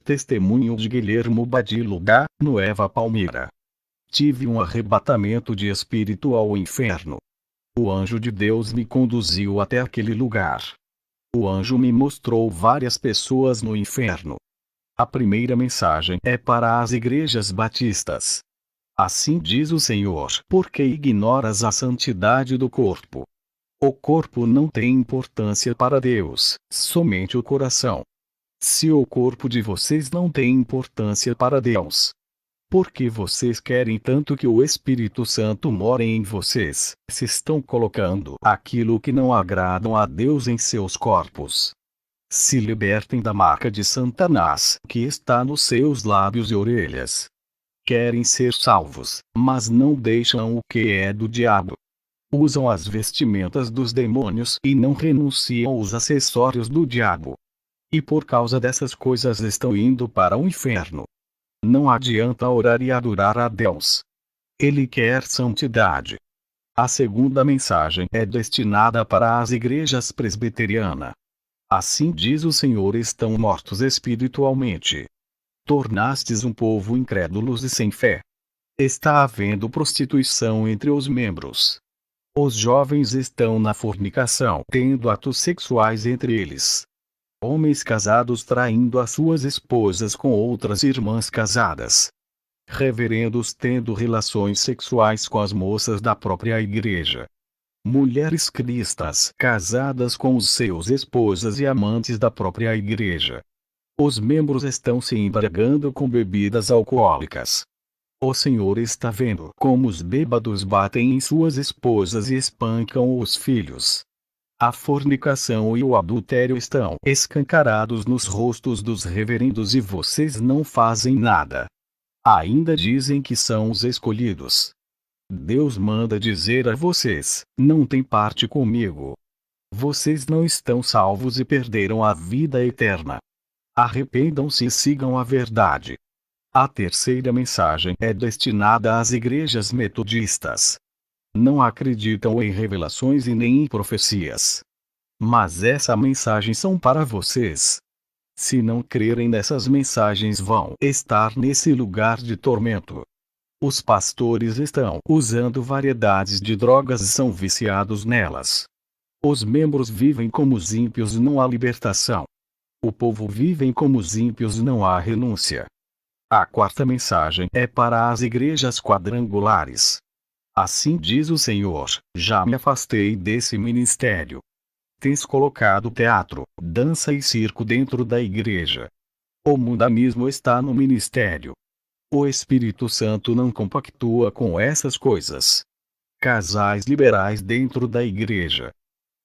Testemunho de Guilhermo Badilo da Nueva Palmira. Tive um arrebatamento de espírito ao inferno. O anjo de Deus me conduziu até aquele lugar. O anjo me mostrou várias pessoas no inferno. A primeira mensagem é para as igrejas batistas. Assim diz o Senhor: porque ignoras a santidade do corpo. O corpo não tem importância para Deus, somente o coração. Se o corpo de vocês não tem importância para Deus, por que vocês querem tanto que o Espírito Santo more em vocês, se estão colocando aquilo que não agradam a Deus em seus corpos? Se libertem da marca de Satanás, que está nos seus lábios e orelhas. Querem ser salvos, mas não deixam o que é do diabo. Usam as vestimentas dos demônios e não renunciam aos acessórios do diabo. E por causa dessas coisas estão indo para o inferno. Não adianta orar e adorar a Deus. Ele quer santidade. A segunda mensagem é destinada para as igrejas presbiterianas. Assim diz o Senhor: estão mortos espiritualmente. Tornastes um povo incrédulos e sem fé. Está havendo prostituição entre os membros. Os jovens estão na fornicação, tendo atos sexuais entre eles. Homens casados traindo as suas esposas com outras irmãs casadas. Reverendos tendo relações sexuais com as moças da própria igreja. Mulheres cristãs casadas com os seus esposas e amantes da própria igreja. Os membros estão se embriagando com bebidas alcoólicas. O Senhor está vendo como os bêbados batem em suas esposas e espancam os filhos. A fornicação e o adultério estão escancarados nos rostos dos reverendos e vocês não fazem nada. Ainda dizem que são os escolhidos. Deus manda dizer a vocês: não tem parte comigo. Vocês não estão salvos e perderam a vida eterna. Arrependam-se e sigam a verdade. A terceira mensagem é destinada às igrejas metodistas. Não acreditam em revelações e nem em profecias. Mas essa mensagem são para vocês. Se não crerem nessas mensagens, vão estar nesse lugar de tormento. Os pastores estão usando variedades de drogas e são viciados nelas. Os membros vivem como os ímpios, não há libertação. O povo vive como os ímpios, não há renúncia. A quarta mensagem é para as igrejas quadrangulares. Assim diz o Senhor: já me afastei desse ministério. Tens colocado teatro, dança e circo dentro da igreja. O mundanismo está no ministério. O Espírito Santo não compactua com essas coisas. Casais liberais dentro da igreja.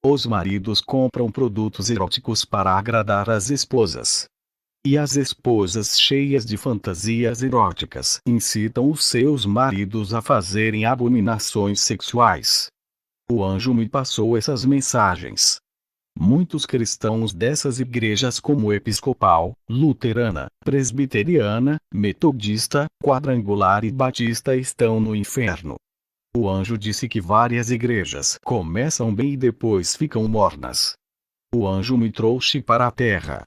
Os maridos compram produtos eróticos para agradar as esposas. E as esposas, cheias de fantasias eróticas, incitam os seus maridos a fazerem abominações sexuais. O anjo me passou essas mensagens. Muitos cristãos dessas igrejas, como episcopal, luterana, presbiteriana, metodista, quadrangular e batista, estão no inferno. O anjo disse que várias igrejas começam bem e depois ficam mornas. O anjo me trouxe para a terra.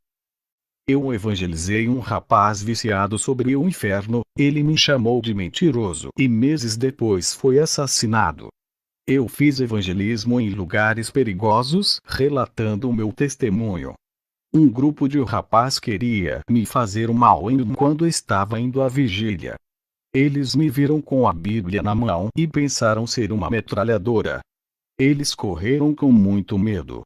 Eu evangelizei um rapaz viciado sobre o inferno, ele me chamou de mentiroso e meses depois foi assassinado. Eu fiz evangelismo em lugares perigosos, relatando o meu testemunho. Um grupo de rapaz queria me fazer mal quando estava indo à vigília. Eles me viram com a Bíblia na mão e pensaram ser uma metralhadora. Eles correram com muito medo.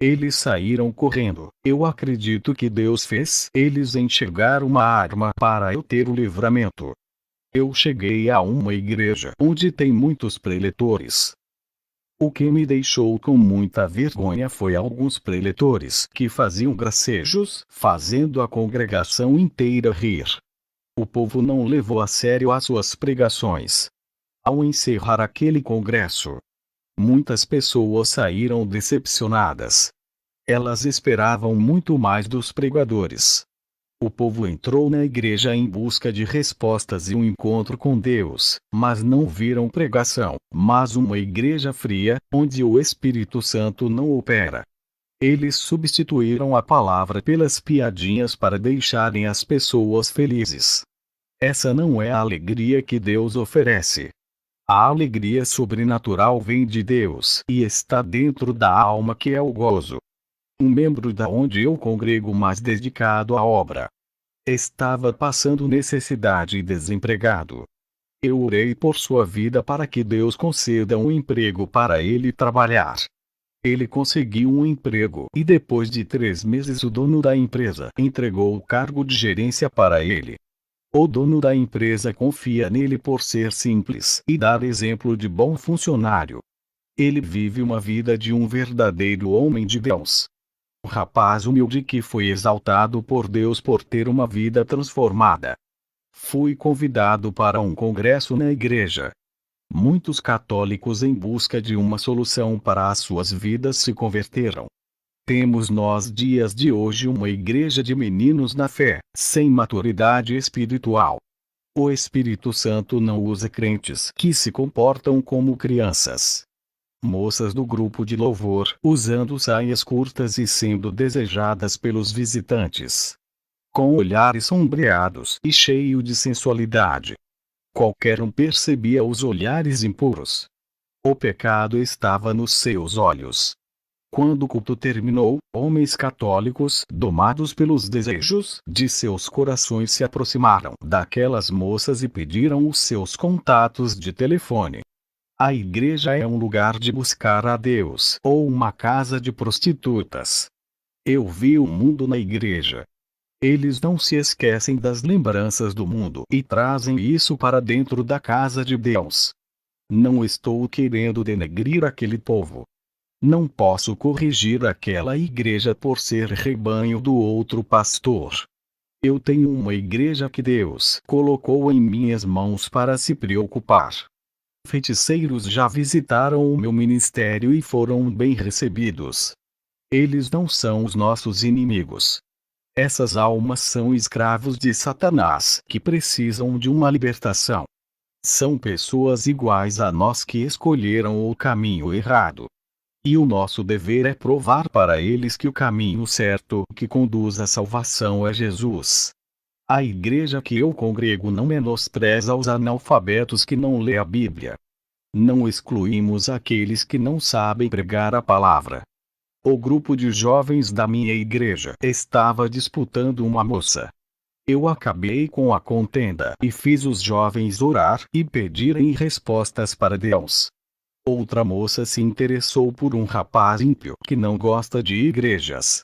Eles saíram correndo. Eu acredito que Deus fez eles enxergar uma arma para eu ter o livramento. Eu cheguei a uma igreja onde tem muitos preletores. O que me deixou com muita vergonha foi alguns preletores que faziam gracejos, fazendo a congregação inteira rir. O povo não levou a sério as suas pregações. Ao encerrar aquele congresso, muitas pessoas saíram decepcionadas. Elas esperavam muito mais dos pregadores. O povo entrou na igreja em busca de respostas e um encontro com Deus, mas não viram pregação, mas uma igreja fria, onde o Espírito Santo não opera. Eles substituíram a palavra pelas piadinhas para deixarem as pessoas felizes. Essa não é a alegria que Deus oferece. A alegria sobrenatural vem de Deus e está dentro da alma, que é o gozo. Um membro da onde eu congrego mais dedicado à obra estava passando necessidade e desempregado. Eu orei por sua vida para que Deus conceda um emprego para ele trabalhar. Ele conseguiu um emprego e depois de 3 meses o dono da empresa entregou o cargo de gerência para ele. O dono da empresa confia nele por ser simples e dar exemplo de bom funcionário. Ele vive uma vida de um verdadeiro homem de Deus. Um rapaz humilde que foi exaltado por Deus por ter uma vida transformada. Fui convidado para um congresso na igreja. Muitos católicos em busca de uma solução para as suas vidas se converteram. Temos nós dias de hoje uma igreja de meninos na fé, sem maturidade espiritual. O Espírito Santo não usa crentes que se comportam como crianças. Moças do grupo de louvor, usando saias curtas e sendo desejadas pelos visitantes. Com olhares sombreados e cheio de sensualidade. Qualquer um percebia os olhares impuros. O pecado estava nos seus olhos. Quando o culto terminou, homens católicos, domados pelos desejos de seus corações, se aproximaram daquelas moças e pediram os seus contatos de telefone. A igreja é um lugar de buscar a Deus ou uma casa de prostitutas. Eu vi o mundo na igreja. Eles não se esquecem das lembranças do mundo e trazem isso para dentro da casa de Deus. Não estou querendo denegrir aquele povo. Não posso corrigir aquela igreja por ser rebanho do outro pastor. Eu tenho uma igreja que Deus colocou em minhas mãos para se preocupar. Feiticeiros já visitaram o meu ministério e foram bem recebidos. Eles não são os nossos inimigos. Essas almas são escravos de Satanás que precisam de uma libertação. São pessoas iguais a nós que escolheram o caminho errado. E o nosso dever é provar para eles que o caminho certo que conduz à salvação é Jesus. A igreja que eu congrego não menospreza os analfabetos que não lê a Bíblia. Não excluímos aqueles que não sabem pregar a palavra. O grupo de jovens da minha igreja estava disputando uma moça. Eu acabei com a contenda e fiz os jovens orar e pedirem respostas para Deus. Outra moça se interessou por um rapaz ímpio que não gosta de igrejas.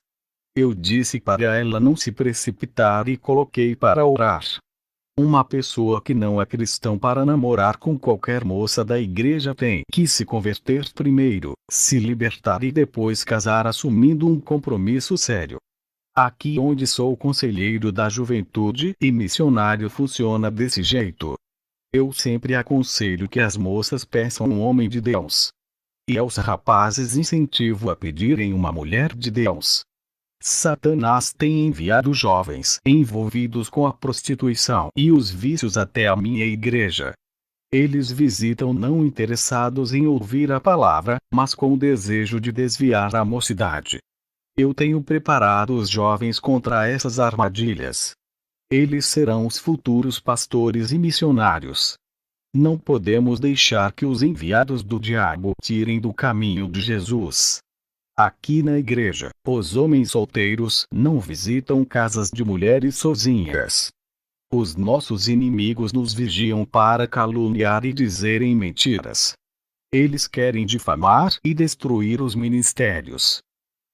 Eu disse para ela não se precipitar e coloquei para orar. Uma pessoa que não é cristã para namorar com qualquer moça da igreja tem que se converter primeiro, se libertar e depois casar assumindo um compromisso sério. Aqui onde sou conselheiro da juventude e missionário funciona desse jeito. Eu sempre aconselho que as moças peçam um homem de Deus. E aos rapazes incentivo a pedirem uma mulher de Deus. Satanás tem enviado jovens envolvidos com a prostituição e os vícios até a minha igreja. Eles visitam não interessados em ouvir a palavra, mas com o desejo de desviar a mocidade. Eu tenho preparado os jovens contra essas armadilhas. Eles serão os futuros pastores e missionários. Não podemos deixar que os enviados do diabo tirem do caminho de Jesus. Aqui na igreja, os homens solteiros não visitam casas de mulheres sozinhas. Os nossos inimigos nos vigiam para caluniar e dizerem mentiras. Eles querem difamar e destruir os ministérios.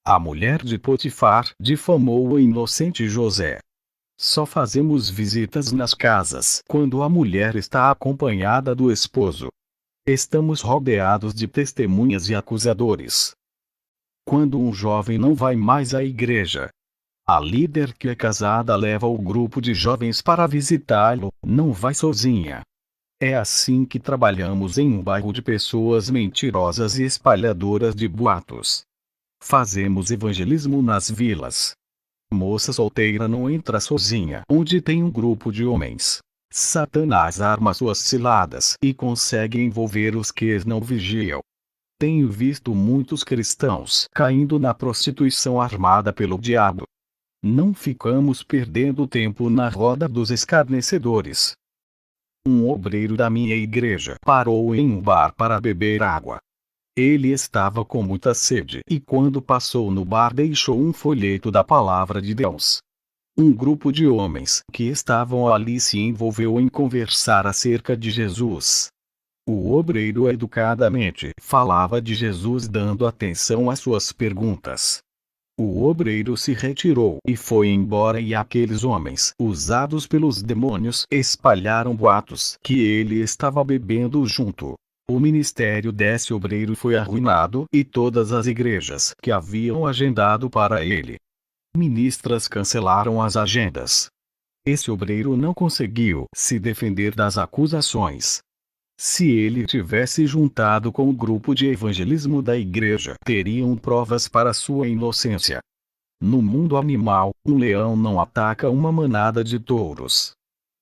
A mulher de Potifar difamou o inocente José. Só fazemos visitas nas casas quando a mulher está acompanhada do esposo. Estamos rodeados de testemunhas e acusadores. Quando um jovem não vai mais à igreja, a líder que é casada leva o grupo de jovens para visitá-lo, não vai sozinha. É assim que trabalhamos em um bairro de pessoas mentirosas e espalhadoras de boatos. Fazemos evangelismo nas vilas. Moça solteira não entra sozinha onde tem um grupo de homens. Satanás arma suas ciladas e consegue envolver os que não vigiam. Tenho visto muitos cristãos caindo na prostituição armada pelo diabo. Não ficamos perdendo tempo na roda dos escarnecedores. Um obreiro da minha igreja parou em um bar para beber água. Ele estava com muita sede e quando passou no bar deixou um folheto da palavra de Deus. Um grupo de homens que estavam ali se envolveu em conversar acerca de Jesus. O obreiro educadamente falava de Jesus dando atenção às suas perguntas. O obreiro se retirou e foi embora e aqueles homens, usados pelos demônios, espalharam boatos que ele estava bebendo junto. O ministério desse obreiro foi arruinado e todas as igrejas que haviam agendado para ele. Ministras cancelaram as agendas. Esse obreiro não conseguiu se defender das acusações. Se ele tivesse juntado com o grupo de evangelismo da igreja, teriam provas para sua inocência. No mundo animal, um leão não ataca uma manada de touros.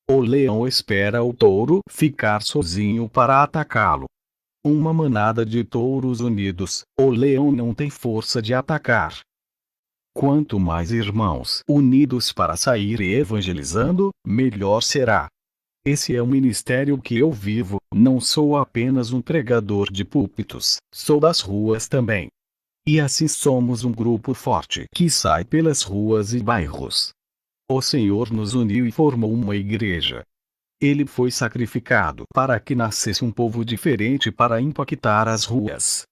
O leão espera o touro ficar sozinho para atacá-lo. Uma manada de touros unidos, o leão não tem força de atacar. Quanto mais irmãos unidos para sair evangelizando, melhor será. Esse é o ministério que eu vivo, não sou apenas um pregador de púlpitos, sou das ruas também. E assim somos um grupo forte que sai pelas ruas e bairros. O Senhor nos uniu e formou uma igreja. Ele foi sacrificado para que nascesse um povo diferente para impactar as ruas.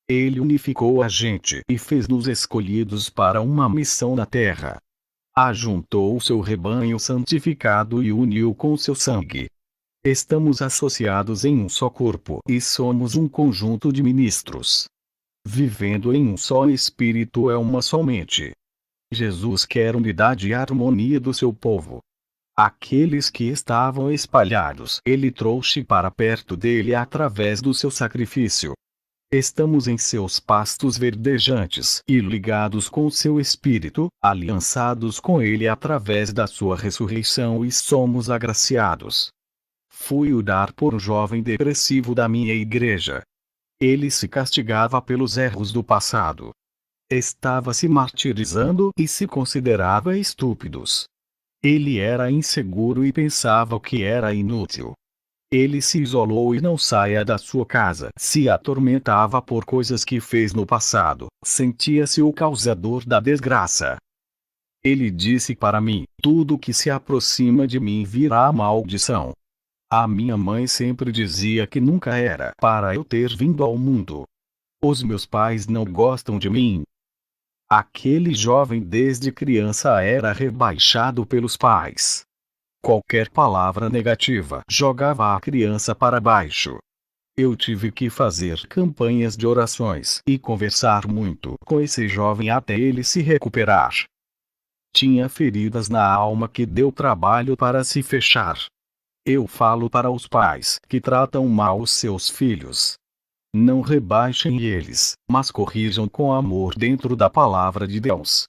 Ele unificou a gente e fez-nos escolhidos para uma missão na terra. Ajuntou o seu rebanho santificado e uniu com seu sangue. Estamos associados em um só corpo e somos um conjunto de ministros. Vivendo em um só espírito é uma só mente. Jesus quer unidade e harmonia do seu povo. Aqueles que estavam espalhados, ele trouxe para perto dele através do seu sacrifício. Estamos em seus pastos verdejantes e ligados com seu espírito, aliançados com ele através da sua ressurreição e somos agraciados. Fui orar por um jovem depressivo da minha igreja. Ele se castigava pelos erros do passado. Estava se martirizando e se considerava estúpidos. Ele era inseguro e pensava que era inútil. Ele se isolou e não saía da sua casa. Se atormentava por coisas que fez no passado. Sentia-se o causador da desgraça. Ele disse para mim: tudo que se aproxima de mim virá maldição. A minha mãe sempre dizia que nunca era para eu ter vindo ao mundo. Os meus pais não gostam de mim. Aquele jovem desde criança era rebaixado pelos pais. Qualquer palavra negativa jogava a criança para baixo. Eu tive que fazer campanhas de orações e conversar muito com esse jovem até ele se recuperar. Tinha feridas na alma que deu trabalho para se fechar. Eu falo para os pais que tratam mal os seus filhos. Não rebaixem eles, mas corrijam com amor dentro da palavra de Deus.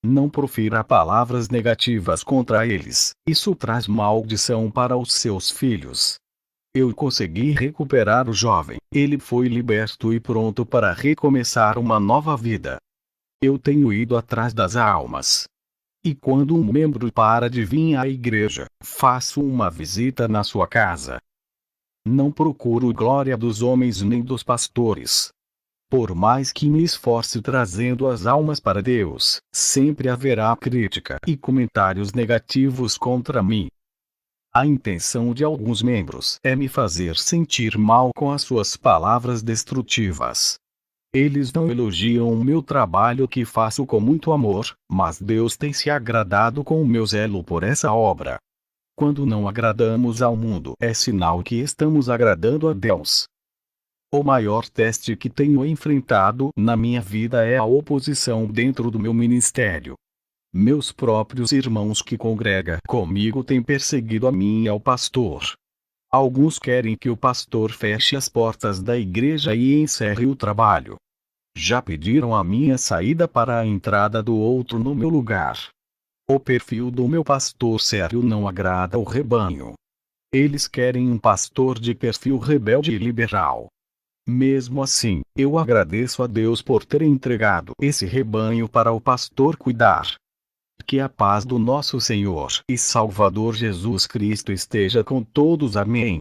Não profira palavras negativas contra eles, isso traz maldição para os seus filhos. Eu consegui recuperar o jovem, ele foi liberto e pronto para recomeçar uma nova vida. Eu tenho ido atrás das almas. E quando um membro para de vir à igreja, faço uma visita na sua casa. Não procuro glória dos homens nem dos pastores. Por mais que me esforce trazendo as almas para Deus, sempre haverá crítica e comentários negativos contra mim. A intenção de alguns membros é me fazer sentir mal com as suas palavras destrutivas. Eles não elogiam o meu trabalho que faço com muito amor, mas Deus tem se agradado com o meu zelo por essa obra. Quando não agradamos ao mundo, é sinal que estamos agradando a Deus. O maior teste que tenho enfrentado na minha vida é a oposição dentro do meu ministério. Meus próprios irmãos que congregam comigo têm perseguido a mim e ao pastor. Alguns querem que o pastor feche as portas da igreja e encerre o trabalho. Já pediram a minha saída para a entrada do outro no meu lugar. O perfil do meu pastor sério não agrada ao rebanho. Eles querem um pastor de perfil rebelde e liberal. Mesmo assim, eu agradeço a Deus por ter entregado esse rebanho para o pastor cuidar. Que a paz do nosso Senhor e Salvador Jesus Cristo esteja com todos. Amém.